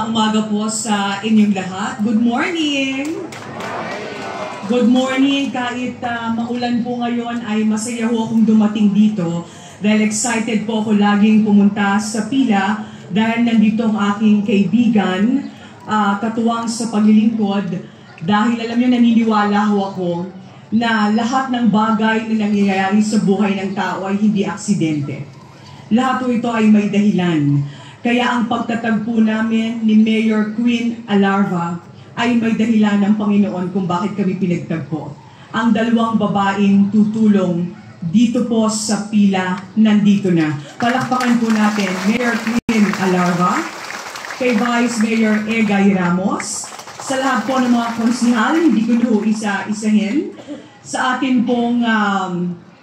umaga po sa inyong lahat. Good morning! Good morning! Kahit maulan po ngayon ay masaya ho akong dumating dito dahil excited po ako laging pumunta sa pila dahil nandito ang aking kaibigan, katuwang sa paglilingkod dahil alam niyo naniniwala ho ako na lahat ng bagay na nangyayari sa buhay ng tao ay hindi aksidente. Lahat po ito ay may dahilan. Kaya ang pagtatagpo namin ni Mayor Queen Alarva ay may dahilan ng Panginoon kung bakit kami pinagtagpo. Ang dalawang babaeng tutulong dito po sa pila, nandito na. Palakpakan po natin Mayor Queen Alarva, kay Vice Mayor Egay Ramos, sa lahat po ng mga konsihal, hindi ko na isa-isahin, sa atin pong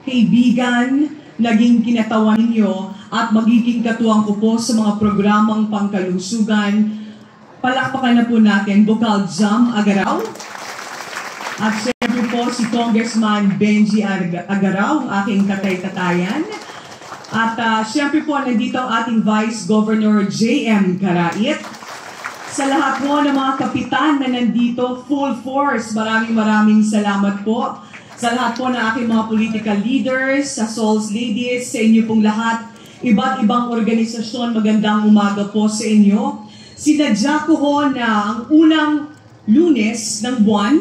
kaibigan, naging kinatawan ninyo at magiging katuwang ko po sa mga programang pangkalusugan. Palakpakan na po natin Bukal Jam Agaraw. At siyempre po si Congressman Benji Agaraw, ang aking katay-tatayan. At siyempre po nandito ang ating Vice Governor J.M. Karait. Sa lahat po ng mga kapitan na nandito, full force, maraming salamat po. Sa lahat po ng aking mga political leaders, sa Souls Ladies, sa inyo pong lahat, iba't ibang organisasyon, magandang umaga po sa inyo. Sinadya ko ho na ang unang Lunes ng buwan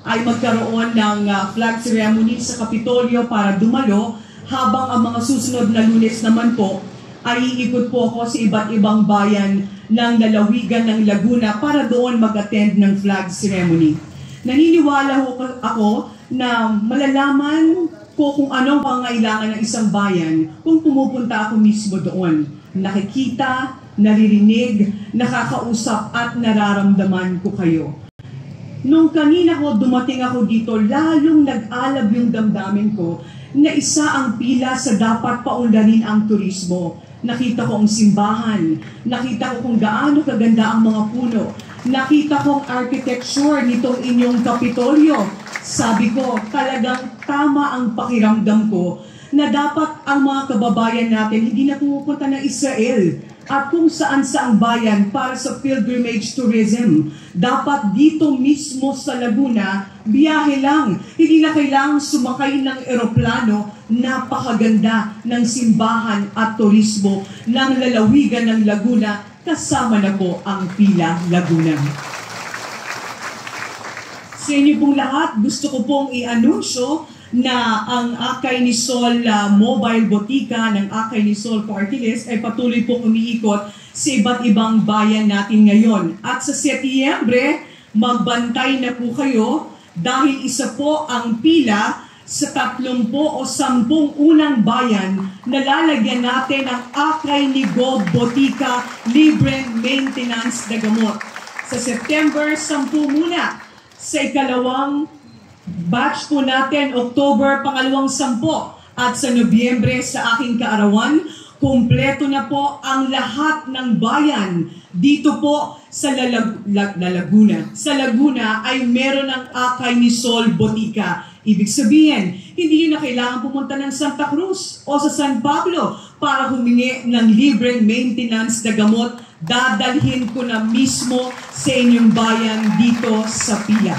ay magkaroon ng flag ceremony sa Kapitolyo para dumalo, habang ang mga susunod na Lunes naman po ay iikot po ako sa iba't ibang bayan ng lalawigan ng Laguna para doon mag-attend ng flag ceremony. Naniniwala ho ako na malalaman ko kung anong pangailangan ng isang bayan kung pumupunta ako mismo doon. Nakikita, naririnig, nakakausap at nararamdaman ko kayo. Nung kanina ko dumating ako dito, lalong nag-alab yung damdamin ko na isa ang pila sa dapat paunlarin ang turismo. Nakita ko ang simbahan, nakita ko kung gaano kaganda ang mga puno, nakita ko ang architecture nitong inyong Kapitolyo. Sabi ko, talagang tama ang pakiramdam ko na dapat ang mga kababayan natin hindi na pumupunta ng Israel at kung saan-saang bayan para sa pilgrimage tourism. Dapat dito mismo sa Laguna, biyahe lang. Hindi na kailangang sumakay ng eroplano. Napakaganda ng simbahan at turismo ng lalawigan ng Laguna. Kasama na po ang Pila Laguna. Sa inyo pong lahat, gusto ko pong i-anunsyo na ang Akay ni Sol mobile botika ng Akay ni Sol Party List ay patuloy pong umiikot sa iba't ibang bayan natin ngayon. At sa Setyembre, magbantay na po kayo dahil isa po ang pila sa 30 o 10 unang bayan na lalagyan natin ang Akay ni Go Botika libreng maintenance na gamot. Sa September, 10 muna. Sa ikalawang batch po natin, October, pangalawang 10. At sa Nobyembre, sa aking kaarawan, kumpleto na po ang lahat ng bayan dito po sa Laguna. Sa Laguna ay meron ng Akay ni Sol Botika. Ibig sabihin, hindi nyo na kailangan pumunta ng Santa Cruz o sa San Pablo para humingi ng libreng maintenance na gamot. Dadalhin ko na mismo sa inyong bayan dito sa Pila.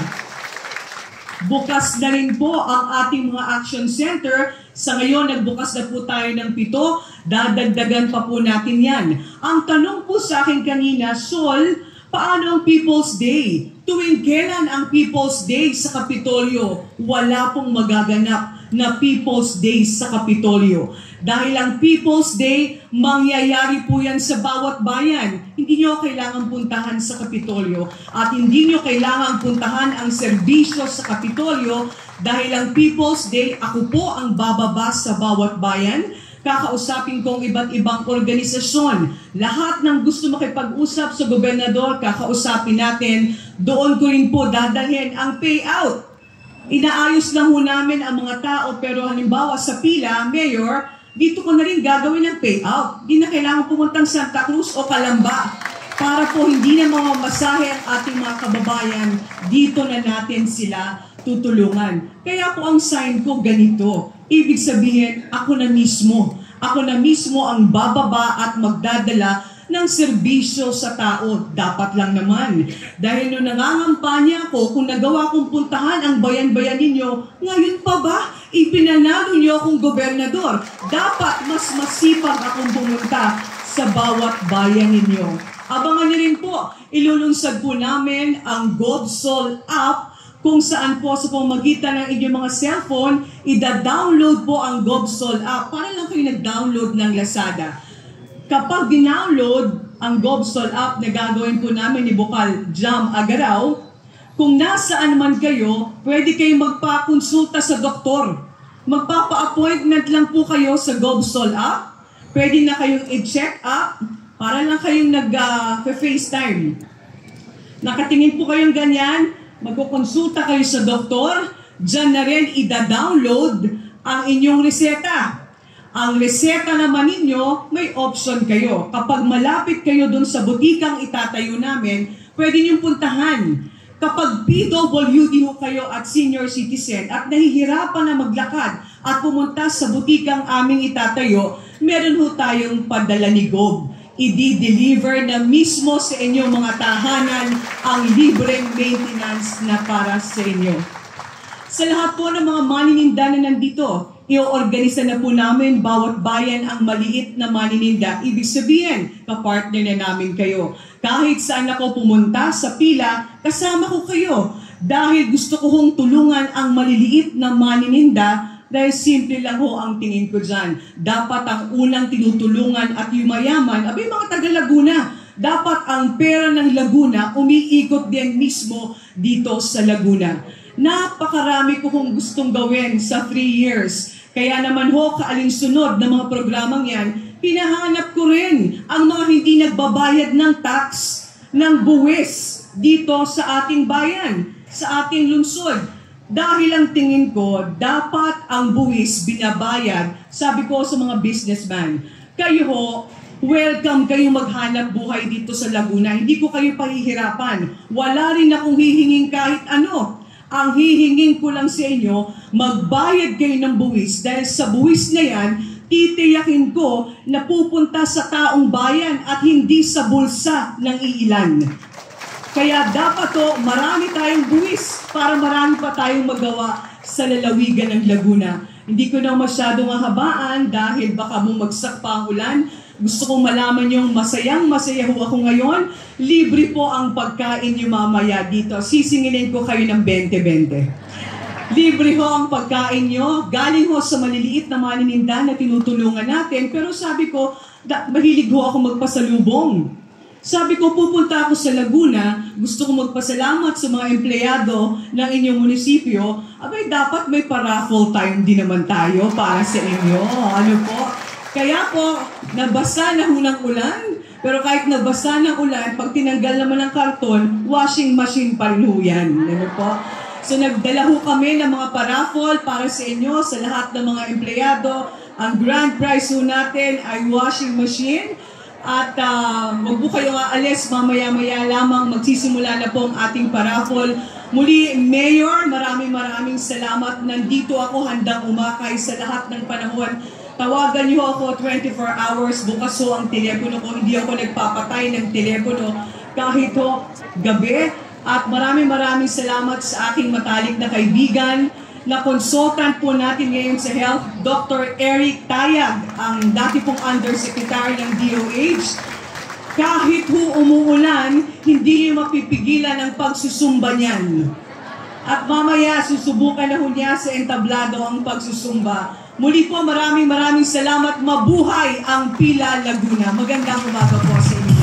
Bukas na rin po ang ating mga action center. Sa ngayon, nagbukas na po tayo ng 7. Dadagdagan pa po natin yan. Ang tanong po sa akin kanina, Sol, paano ang People's Day? Tuwing kailan ang People's Day sa Kapitolyo? Wala pong magaganap na People's Day sa Kapitolyo. Dahil ang People's Day, mangyayari po yan sa bawat bayan. Hindi nyo kailangan puntahan sa Kapitolyo at hindi nyo kailangan puntahan ang serbisyo sa Kapitolyo dahil ang People's Day, ako po ang bababa sa bawat bayan. Kakausapin kong iba't ibang organisasyon. Lahat ng gusto makipag-usap sa gobernador, kakausapin natin. Doon ko rin po dadalhin ang payout. Inaayos lang ho namin ang mga tao, pero halimbawa sa pila, Mayor, dito ko na rin gagawin ang payout. Hindi na kailangan pumuntang Santa Cruz o Calamba para po hindi na mamasahe ang ating mga kababayan. Dito na natin sila tutulungan. Kaya po ang sign ko ganito. Ibig sabihin, ako na mismo ang bababa at magdadala ng serbisyo sa tao. Dapat lang naman. Dahil nung nangangampanya ako, kung nagawa kong puntahan ang bayan-bayan ninyo, ngayon pa ba ipinanalo niyo akong gobernador? Dapat mas masipag akong pumunta sa bawat bayan ninyo. Abangan niyo rin po, ilulunsad po namin ang GovSol app kung saan po sa pamamagitan ng inyong mga cellphone, ida-download po ang GovSol app. Para lang kayo nag-download ng Lazada. Kapag dinownload ang GovSol app na gagawin po namin ni Bokal Jam Agaraw, kung nasaan man kayo, pwede kayong magpakonsulta sa doktor. Magpapa-appointment lang po kayo sa GovSol app. Pwede na kayong i-check up para lang kayong nag-FaceTime. Nakatingin po kayong ganyan, magkukonsulta kayo sa doktor, dyan na rin ida-download ang inyong reseta. Ang reseta naman ninyo, may option kayo. Kapag malapit kayo dun sa butikang itatayo namin, pwede niyong puntahan. Kapag PWD ho kayo at senior citizen at nahihirapan na maglakad at pumunta sa butikang aming itatayo, meron ho tayong padala ni Gov. I-deliver na mismo sa inyong mga tahanan ang libreng maintenance na para sa inyo. Sa lahat po ng mga manininda na nandito, i-organisa na po namin bawat bayan ang maliit na manininda. Ibig sabihin, kapartner na namin kayo. Kahit saan ako pumunta sa pila, kasama ko kayo. Dahil gusto ko hong tulungan ang maliliit na manininda. Dahil simple lang ho ang tingin ko dyan. Dapat ang unang tinutulungan at yung mayaman, abay mga taga-Laguna, dapat ang pera ng Laguna umiikot din mismo dito sa Laguna. Napakarami ko kung gustong gawin sa 3 years. Kaya naman ho, kaalinsunod ng mga programang yan, hinahanap ko rin ang mga hindi nagbabayad ng tax, ng buwis dito sa ating bayan, sa ating lungsod. Dahil ang tingin ko, dapat ang buwis binabayad, sabi ko sa mga businessman, kayo ho, welcome kayong maghanap buhay dito sa Laguna. Hindi ko kayo pahihirapan. Wala rin akong hihinging kahit ano. Ang hihinging ko lang sa inyo, magbayad kayo ng buwis dahil sa buwis na yan, titiyakin ko na pupunta sa taong bayan at hindi sa bulsa ng iilan. Kaya dapat marami tayong buwis para marami pa tayong magawa sa lalawigan ng Laguna. Hindi ko na masyadong hahabaan dahil baka bumagsak pa ang ulan. Gusto kong malaman yung masayang-masaya ho ako ngayon. Libre po ang pagkain nyo mamaya dito. Sisingilin ko kayo ng 20-20. Libre ho ang pagkain nyo. Galing ho sa maliliit na manininda na tinutulungan natin. Pero sabi ko, mahilig ho ako magpasalubong. Sabi ko, pupunta ako sa Laguna, gusto ko magpasalamat sa mga empleyado ng inyong munisipyo. Abay, dapat may pa-raffle time din naman tayo para sa inyo. Ano po? Kaya po, nabasa na ho ng ulan. Pero kahit nabasa ng ulan, pag tinanggal naman ng karton, washing machine pa rin ho yan. Ano po? So nagdala ho kami ng mga pa-raffle para sa inyo, sa lahat ng mga empleyado. Ang grand prize ho natin ay washing machine. At wag po kayong aalis, mamaya-maya lamang magsisimula na po ang ating paraffle. Muli, Mayor, maraming salamat. Nandito ako handang umakay sa lahat ng panahon. Tawagan niyo ako 24 hours. Bukas ho ang telepono ko. Hindi ako nagpapatay ng telepono kahit ho gabi. At maraming salamat sa aking matalik na kaibigan na consultant po natin ngayon sa health, Dr. Eric Tayag, ang dati pong undersecretary ng DOH. Kahit ho umuulan, hindi niyo mapipigilan ang pagsusumba niyan. At mamaya, susubukan na ho niya sa entablado ang pagsusumba. Muli po, maraming salamat. Mabuhay ang Pila Laguna. Magandang umaga po sa inyo.